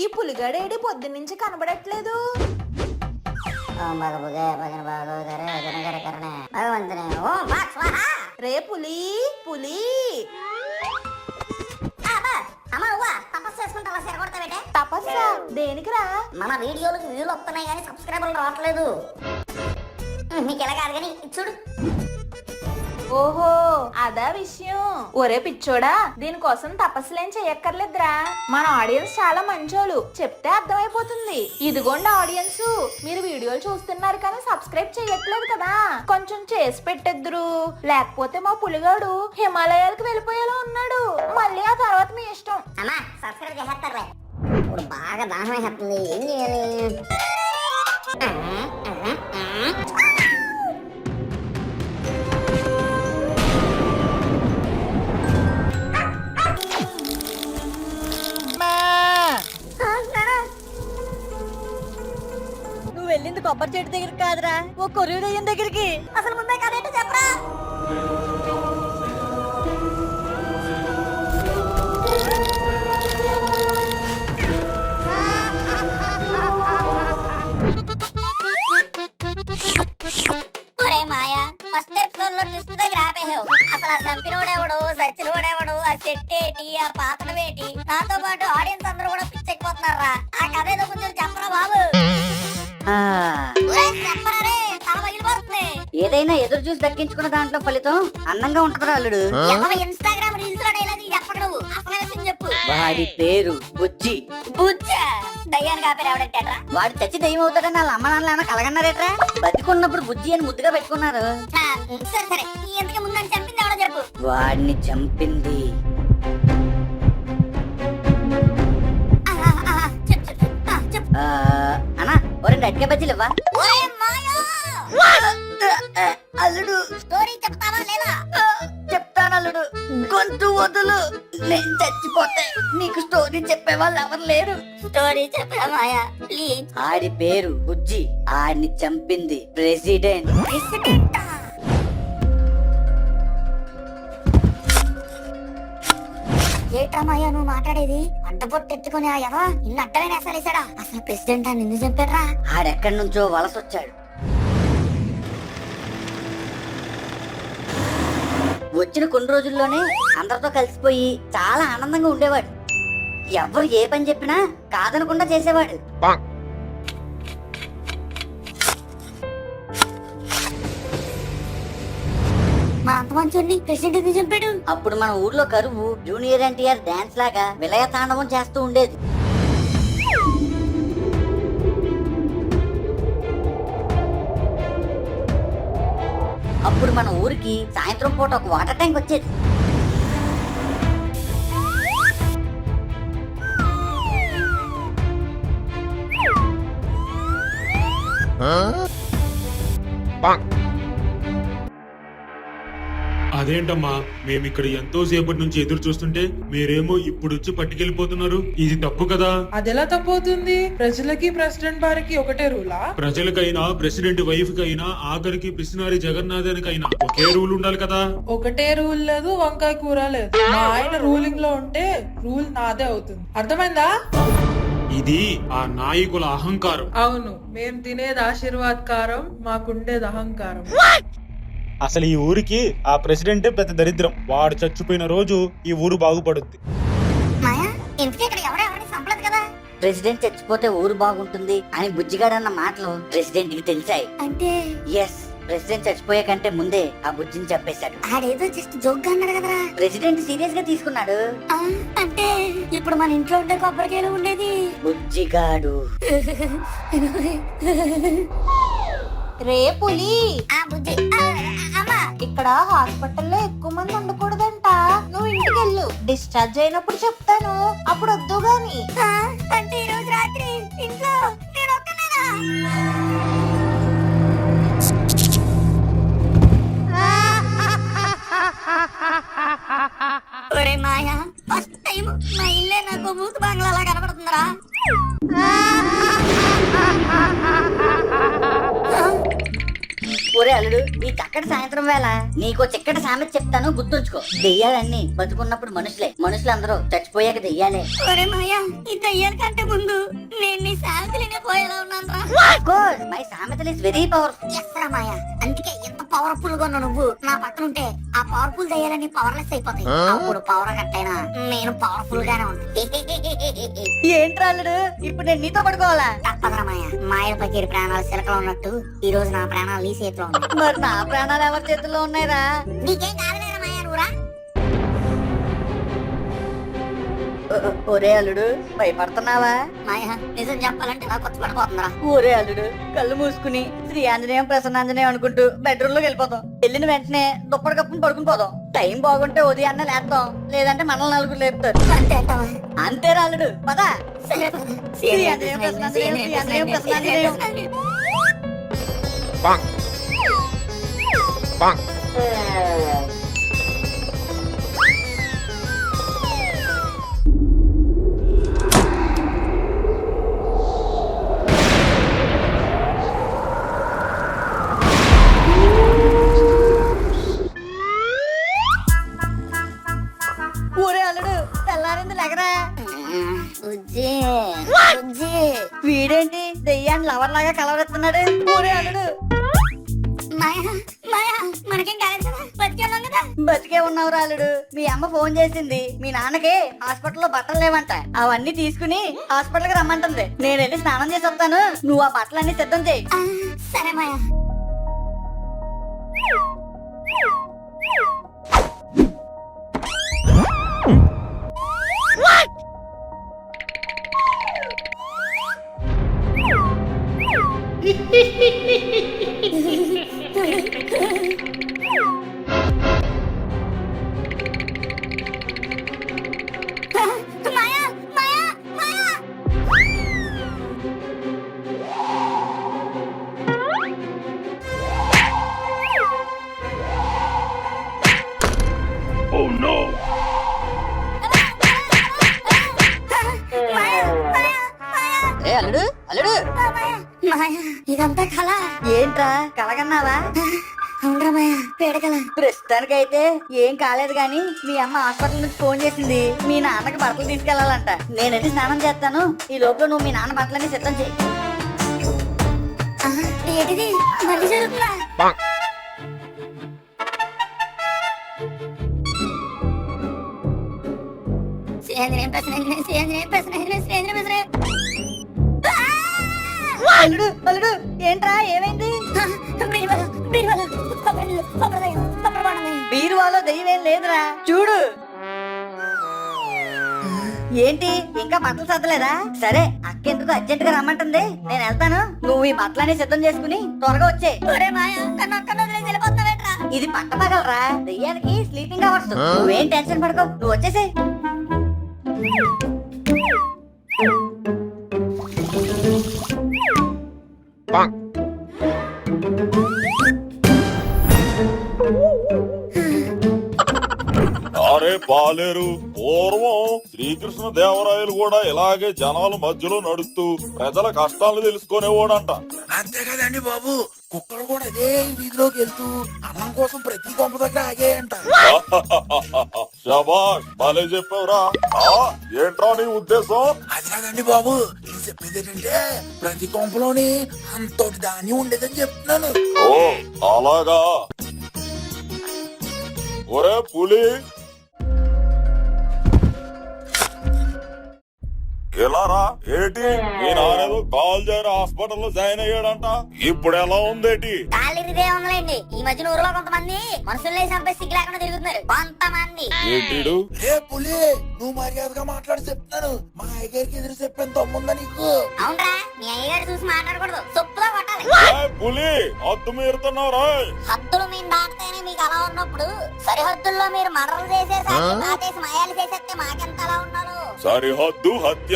ఈ పులిగాడేడి పొద్దున్నుంచి కనబడట్లేదు. రే పులి పులి తపస్సా దేనికిరా? మన వీడియోలకు వ్యూలు వస్తున్నాయి కానీ సబ్స్క్రైబర్లు రావట్లేదు. నీకు ఎలా కాదు కానీ చూడు. ఓహో అదా విషయం. ఒరే పిచ్చోడా, దీనికోసం తపస్సులేం చెయ్యక్కర్లేదురా. మన ఆడియన్స్ చాలా మంచోళ్ళు, చెప్తే అర్థమైపోతుంది. ఇదిగోండి ఆడియన్స్, మీరు వీడియోలు చూస్తున్నారు కానీ సబ్స్క్రైబ్ చెయ్యట్లేదు కదా, కొంచెం చేసి పెట్టెద్దురు. లేకపోతే మా పులిగాడు హిమాలయాలకు వెళ్ళిపోయేలా ఉన్నాడు. మళ్ళీ ఆ తర్వాత మీ ఇష్టం. అమ్మా సబ్స్క్రైబ్ చేసేస్తారులే. ఇప్పుడు బాగా దాహం వేస్తుంది, ఏం చేయాలి? నువ్వు వెళ్ళింది కొబ్బరి చెట్టు దగ్గర కాదురా, ఓ కొరియర్ దయ్యం దగ్గరికి. అసలు ముందే కదేంటో చెప్పరా? ఒరే మాయా, ఫస్ట్ ఎపిసోడ్ లో ట్విస్ట్ దగ్గర ఆపేసావు. అసలు ఆ చంపినోడెవడు, సచ్చినోడెవడు, ఆ చెట్టేటి, ఆ పాత్రవేటి, నాతో పాటు ఆడియన్స్ అందరూ కూడా పిచ్చెక్కిపోతున్నారా? ఆ కథ ఏదో కొంచెం చెప్పరా బాబు. చెప్పరా రే, తల పగిలిపోతుంది. ఏదైనా ఎదురు చూసి దక్కించుకున్న దాంట్లో ఫలితం అందంగా ఉంటుందా అల్లుడు? ఇన్స్టాగ్రామ్ రీల్స్ లో డైలాగ్ చెప్పకు నువ్వు. అసలు విషయం చెప్పు. వాడి పేరు బుజ్జి. బుజ్జా? దయ్యానికి ఆపేరు ఎవడంటారా? వాడు చచ్చి దయ్యం అవుతాడని వాళ్ళ అమ్మ నాన్న ఏమైనా కలగన్నారేట్రా? బతికున్నప్పుడు బుజ్జి అని ముద్దుగా పెట్టుకున్నారు. సరే సరే, ఎంతకు ముందని చంపింది ఎవడో చెప్పు. వాడిని చంపింది చెప్పు. అన్నా ఒరే అట్కే బజ్జీలు ఇవ్వా. ఒరే మాయా, అల్లుడు స్టోరీ చెప్తావా లేదా? చెప్తాను అల్లుడు, గొంతు వదులు. నేను చచ్చిపోతే నీకు స్టోరీ చెప్పే వాళ్ళు ఎవరు లేరు. స్టోరీ చెప్పరా మాయా ప్లీజ్. ఆడి పేరు బుజ్జి, ఆడిని చంపింది ప్రెసిడెంట్. ప్రెసిడెంటా? ఏట్రా మాయా నువ్వు మాట్లాడేది? అడ్డపొట్టు ఎత్తుకుని ఆ యవా ఇన్ని అడ్డమైన వేసాడా? అసలు ప్రెసిడెంట్ అని నిన్ను చంపారా? ఆడెక్కడి నుంచో వలసొచ్చాడు. వచ్చిన కొన్ని రోజుల్లోనే అందరితో కలిసిపోయి చాలా ఆనందంగా ఉండేవాడు. ఎవరు ఏ పని చెప్పినా కాదనకుండా చేసేవాడు. మా అంత మంచోడిని ప్రెసిడెంట్ ఎందుకు చంపాడు? అప్పుడు మన ఊర్లో కరువు జూనియర్ ఎన్టీఆర్ డాన్స్ లాగా విలయ తాండవం చేస్తూ ఉండేది. అప్పుడు మన ఊరికి సాయంత్రం పూట ఒక వాటర్ ట్యాంక్ వచ్చేది. అదేంటమ్మా, మేమిక్కడ ఎంతో సేపటి నుంచి ఎదురు చూస్తుంటే మీరేమో ఇప్పుడు వచ్చి పట్టుకెళ్ళిపోతున్నారు. ఇది తప్పు కదా? అదెలా తప్పవుతుంది? ప్రజలకి ప్రెసిడెంట్ వారికి ఒకటే రూలా? ప్రజలకైనా ప్రెసిడెంట్ వైఫ్ కైనా ఆఖరికి పిసినారి జగన్నాథానికైనా ఒకే రూల్ ఉండాలి కదా. ఒకటే రూల్ లేదు, వంకాయ కూర లేదు. మా ఆయన రూలింగ్ లో ఉంటే రూల్ నాదే అవుతుంది. అర్థమైందా? ఇది ఆ నాయకుల అహంకారం. అవును, మేం తినేది ఆశీర్వాద్ కారం, మాకుండేది అహంకారం. అసలు ఈ ఊరికి ఆ ప్రెసిడెంటే పెద్ద దరిద్రం. వాడు చచ్చిపోయిన రోజు ఈ ఊరు బాగుపడుద్ది. మాయా ఇంటికి ఇక్కడ ఎవరెవరిని చంపలేదు కదా? ప్రెసిడెంట్ చచ్చిపోతే ఊరు బాగుంటుంది అని బుజ్జిగాడన్న మాటలు ప్రెసిడెంట్ కి తెలిసాయి. అంటే ఎస్, ప్రెసిడెంట్ చచ్చిపోయే కంటే ముందే ఆ బుజ్జిని చంపేశాడు. ఆడేదో జస్ట్ జోక్ గా అన్నాడు కదరా. ప్రెసిడెంట్ సీరియస్ గా తీసుకున్నాడు. అంటే ఇప్పుడు మన ఇంట్లో ఉండే కొబ్బరికాయలు ఉండేది బుజ్జిగాడు. రే పులి, బుజ్జి. అమ్మా ఇక్కడ హాస్పిటల్లో ఎక్కువ మంది ఉండకూడదంట. నువ్వు ఇంటికి వెళ్ళు, డిశ్చార్జ్ అయినప్పుడు చెప్తాను, అప్పుడు వద్దు గాని. అంటే ఈ రోజు రాత్రి ఇంట్లో నేను ఒక్కనేనా? ఒరే మాయా, ఫస్ట్ టైం మా ఇల్లే నాకు మూతు బంగ్లాలా కనబడుతుందిరా. ఒరే అల్లుడు, ఈ చక్కటి సాయంత్రం వేళ నీకో చిక్కటి సామెత చెప్తాను, గుర్తుంచుకో. దెయ్యాలన్నీ బతుకున్నప్పుడు మనుషులే, మనుషులందరూ చచ్చిపోయాక దెయ్యాలే. ఒరే మాయా, ఈ దయ్యాల కంటే ముందు నేను నీ సామెతలు పోయేలా ఉన్నాను రా. Of course, my సామెతలు is very powerful. ఎస్ రా మాయా, అందుకే ఎంత పవర్ఫుల్ గా ఉన్నావు నువ్వు. నా పక్కన ఉంటే ఆ పవర్ఫుల్ దయ్యాలన్నీ పవర్లెస్ అయిపోతాయి. అప్పుడు పవర్ కట్టైనా నేను పవర్ఫుల్ గానే ఉంటాను. ఏంట్రా అల్లుడు, ఇప్పుడు నేను నీతో పడుకోవాలా? తప్పదురా మాయా, మాయల పకీరి ప్రాణాలు చిలకలో ఉన్నట్టు ఈ రోజు నా ప్రాణాలు నీ చేతిలో ఉన్నాయి. మరి నా ప్రాణాలు ఎవరి చేతుల్లో ఉన్నాయిరా? నీకేం కాదులేరా మాయా, నువ్వురా. ఒరే అల్లుడు, భయపడుతున్నావా? మాయా, నిజం చెప్పాలంటే నాకు కొత్త పడిపోతుందిరా. ఒరే అల్లుడు, కళ్ళు మూసుకుని శ్రీ ఆంజనేయం ప్రసన్నాంజనేయం అనుకుంటూ బెడ్రూమ్ లోకి వెళ్ళిపోతాం. వెళ్ళిన వెంటనే దుప్పటి కప్పుని పడుకుని పోదాం. టైం బాగుంటే ఉదయాన్నే లేస్తాం, లేదంటే మనల్ని నలుగురు లేపుతారు. అంతే అంటావా? అంతేరా అల్లుడు, పద. సరే పద. శ్రీ ఆంజనేయం ప్రసన్నాంజనేయం, శ్రీ ఆంజనేయం ప్రసన్నాంజనేయం. Bonk. Bonk. ఒరే అల్లుడు, తెల్లారింది లెగరా. ఉజ్జి, ఉజ్జి. వీడేంటి దెయ్యాన్ని లవర్ లాగా కలవరెత్తున్నాడు? ఒరే అల్లుడు, మాయా, మాయా, మనకేం కాలేదు కదా, బతికే ఉన్నాం కదా. బతికే ఉన్నావు రాలుడు. మీ అమ్మ ఫోన్ చేసింది, మీ నాన్నకి హాస్పిటల్లో బట్టలు లేవంట. అవన్నీ తీసుకుని హాస్పిటల్ కి రమ్మంటుంది. నేను వెళ్ళి స్నానం చేసి వస్తాను, నువ్వు ఆ బట్టలన్నీ సిద్ధం చేయి. ఆ, సరే మాయా. మాయా, మాయా, మాయా. Oh no! మాయా, మాయా, మాయా. ఏ అల్లుడు, అల్లుడు, మాయా, మాయా, ఇదంతా కళ. ఏంట్రా కలగన్నావా? అవునరా మాయా, పేడకల. ప్రస్తుతానికైతే ఏం కాలేదు గాని మీ అమ్మ హాస్పిటల్ నుంచి ఫోన్ చేసింది, మీ నాన్నకి బట్టలు తీసుకెళ్లాలంట. నేను వెళ్ళి స్నానం చేస్తాను, ఈ లోపల నువ్వు మీ నాన్న బట్టలన్నీ సిద్ధం చేయి. ఏంటిది మళ్ళీ జరుగుతుందా? Bonk. శ్రీంద్రేం ప్రశ్న, శ్రీంద్రేం ప్రశ్న, శ్రీంద్రేం ప్రశ్న. అల్లుడు, అల్లుడు, ఏంట్రా ఏమైంది? బీరువాలో, బీరువాలో కొబ్బరి బొండం. బీరువాలో దెయ్యం లేదురా, చూడు. ఏంటి ఇంకా బట్టలు సర్దలేదా? సరే, అక్కెందుకు అర్జెంట్ గా రమ్మంటుంది, నేను వెళ్తాను. నువ్వు ఈ బట్టలన్నీ సిద్ధం చేసుకుని త్వరగా వచ్చే. ఒరే మాయా, నన్ను అక్కడ వదిలేసి వెళ్ళిపోతున్నావేట్రా? ఇది పట్టపగలరా, దెయ్యానికి స్లీపింగ్ అవర్స్. నువ్వేం టెన్షన్ పడకో, నువ్వు వచ్చేసే. Bonk. అరే పాలేరు, పూర్వం శ్రీకృష్ణ దేవరాయలు కూడా ఇలాగే జనాల మధ్యలో నడుస్తూ ప్రజల కష్టాలు తెలుసుకునేవాడంట. అంతే కదండి బాబు, కుక్కలు కూడా అదే వీధిలోకి వెళ్తూ అన్నం కోసం ప్రతి కొంప దగ్గర ఆగేయంట. శబాష్, భలే చెప్పావురా. ఏంట్రా నీ ఉద్దేశం? అది కాదండి బాబు, నేను చెప్పేది ఏంటంటే ప్రతి కొంపలోని అంతటి ధాన్యం ఉండేదని చెప్తున్నాను. ఓ అలాగా. ఒరే పులి, ఎలా రా? ఏంటి మీ నానేదో కాల్ చేయని హాస్పిటల్లో జాయిన్ అయ్యాడంట, ఇప్పుడు ఎలా ఉందేటి? కాలిరిదే ఉందండి. ఈ మధ్యన ఊర్లో కొంతమంది మనుషుల్ని చంపే సిగ్గు లేకుండా తిరుగుతున్నారు. కొంతమంది ఏంటిడు? రే పులి, నువ్వు మర్యాదగా మాట్లాడి చెప్తున్నాను. మా అయ్యగారికి ఎదురు చెప్పాను తమ్ముందా నీకు? అవునరా, మీ అయ్యగారు చూసి మాట్లాడకూడదు, సొప్పులో కొట్టాలి. పులి హద్దు మీరుతున్నావురా. హద్దులు మేము దాటితేనే మీకు అలా ఉన్నప్పుడు, సరిహద్దుల్లో మీరు మర్రలు చేసేసి మాయాలు చేసేస్తే మాకెంత అలా ఉన్నాడు. సరిహద్దు హత్య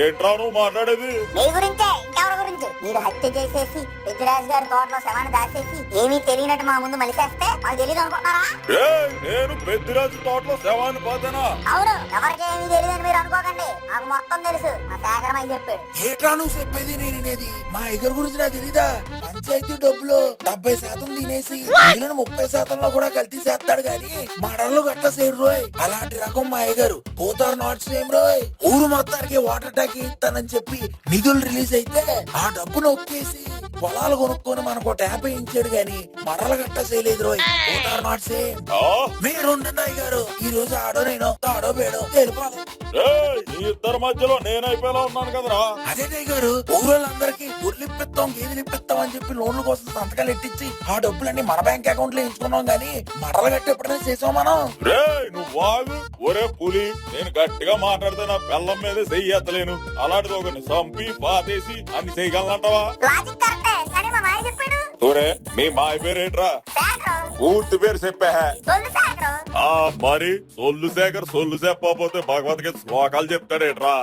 ఏంట్రా నువ్వు మాట్లాడేది? మీ గురించే ఇంకా ఎవరి గురించి మీరు హత్య చేసేసి పెద్దిరాజు గారి తోటలో శవాన్ని దాచేసి ఏమీ తెలియనట్టు మా ముందు మలిసేస్తే మాకు తెలియదు అనుకుంటున్నారా? ఏయ్, నేను పెద్దిరాజు తోటలో శవాన్ని పోతానా? అవును, ఎవరికి ఏమీ తెలియదని మీరు అనుకోకండి. నాకు మొత్తం తెలుసు. మా సేకరమై చెప్పాడు. ఏట్రా నువ్వు చెప్పేది నేను వినేది? మా ఎగర్ గురించి నాకు తెలీదా? పంచాయతీ డబ్బులు 70% తినేసి మిగిలిన 30%లో కూడా కల్తీ చేస్తాడు గాని మడల్లో గట్ట సేరు రోయ్. అలాంటి రకం మా ఎగరు పోతారు నాట్ సేమ్ రోయ్. ఊరు మొత్తానికి వాటర్ ట్యాంక్ ఇస్తానని చెప్పి నిధులు రిలీజ్ అయితే ఆ డబ్బును ఒప్పేసి పొలాలు కొనుక్కొని మనకు ట్యాప్ ఇచ్చాడు గాని మడల గట్ట చేయలేదు రోయ్. పోతారు నాట్ సేమ్. ఆ? మీరు ఉండండి గారు, ఈ రోజు ఆడో నేను తాడో బేడో తెలిపాలి. ఏయ్, ఈ ఇద్దరి మధ్యలో నేనైపోయేలా ఉన్నాను కదరా. అదే గారు, ఊరోళ్ళందరికీ గొర్రెలిప్పిస్తాం గేదెలిప్పిస్తాం అని చెప్పి లోన్ల కోసం సంతకాలు ఎట్టించి ఆ డబ్బులన్నీ మన బ్యాంక్ అకౌంట్ లో వేసుకున్నాం గానీ మరల గట్టి ఎప్పుడైనా చేసాం మనం. రేయ్, నువ్వు వాగు. ఒరే పులి, నేను గట్టిగా మాట్లాడితే నా బెల్లం మీద చెయ్యలేను. అలాంటిది ఒకరిని చంపి పాతేసి అన్ని చేయగలనంటావా? లాజిక్ కరెక్టే, కానీ మా మాయ చెప్పాడు. ఒరే, మీ మాయ పేరేట్రా? సేకరం, పూర్తి పేరు చెప్పా. సొల్లు సేకరం. ఆ మరి సొల్లు శేఖర్ సొల్లు చెప్పకపోతే భగవద్గీత శ్లోకాలు చెప్తాడేట్రా?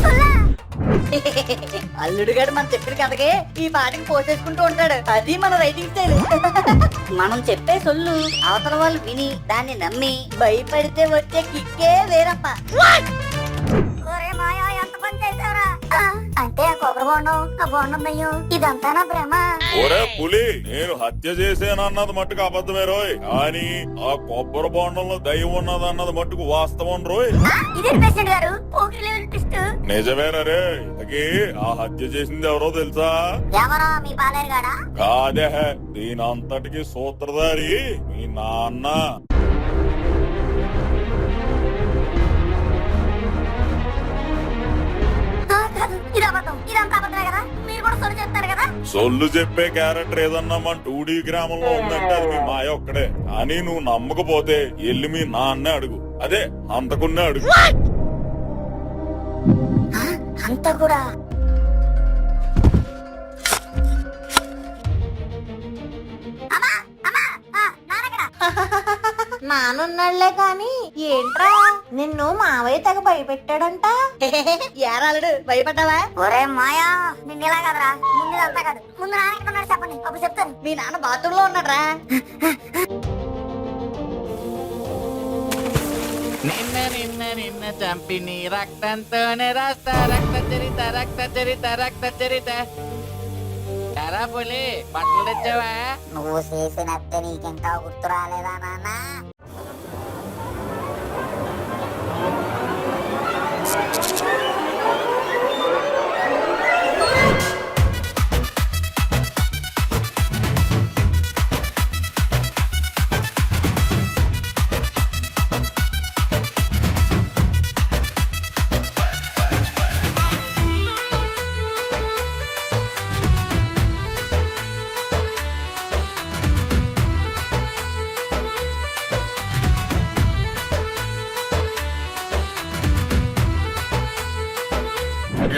సొల్లా. అల్లుడు గారు మనం చెప్పిన కథకే ఈ పాటకి పోసేసుకుంటూ ఉంటాడు. అది మన రైటింగ్ స్టైల్. మనం చెప్పే సొల్లు అవతల వాళ్ళు విని దాన్ని నమ్మి భయపడితే వచ్చే కిక్కే వేరప్ప. ఒరే మాయా, ఎంత పని చేసావురా? అంటే ఆ కొబ్బరి బొండం, ఆ బొండం దయ్యం ఇదంతా నా భ్రమ. ఒరే పులి, నేను హత్య చేశానన్నది మట్టుకు అబద్ధమే రోయ్, కానీ ఆ కొబ్బరి బొండంలో దయ్యం ఉన్నది అన్నది మట్టుకు వాస్తవం రోయ్. ఇదే ప్రెసిడెంట్ గారు పోకిరి లెవెల్ ట్విస్ట్. నిజమేనా రే? ఇంతకీ ఆ హత్య చేసింది ఎవరో తెలుసా? ఎవరో మీ పాలేరు గాడా? కాదే, దీని అంతటికి సూత్రధారి మీ నాన్న. కాదు, ఇది అబద్ధం. ఇదంతా అబద్ధమే కదా? మీరు కూడా సొల్లు చెప్తారు కదా? సొల్లు చెప్పే క్యారెక్టర్ ఏదన్నా మన 2D గ్రామంలో ఉందంటే అది మీ మాయ ఒక్కడే. కానీ నువ్వు నమ్మకపోతే ఎల్లి మీ నాన్నే అడుగు, అదే అంతకున్నే అడుగు. అంతా కూడా అమ్మా, అమ్మా, నాన్నగడా. నానున్నాళ్లే కాని ఏంట్రా నిన్ను మావయ్య తెగ భయపెట్టాడంట. యారాలుడు భయపడ్డావా? ఒరే మాయా, నిన్ను ఇలా కదరా. ముందు ఇదంతా కాదు, ముందు నాన్నకి ఉన్నాడు చెప్పండి, అప్పుడు చెప్తాను. మీ నాన్న బాత్రూమ్ లో ఉన్నాడ్రా. నిన్న నిన్న నిన్న చంపిని రక్తంతోనే రాస్తా రక్త చరిత రక్త చరిత రక్త చరిత. ఎరా పులి, బట్టలు తెచ్చావా? నువ్వు చేసినట్టే నీకింకా గుర్తు రాలేదా నాన్న?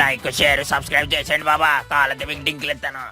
లైక్ షేర్ సబ్స్క్రైబ్ చేసేయండి బాబా. కాళ్ళ డింకులు ఎత్తాను.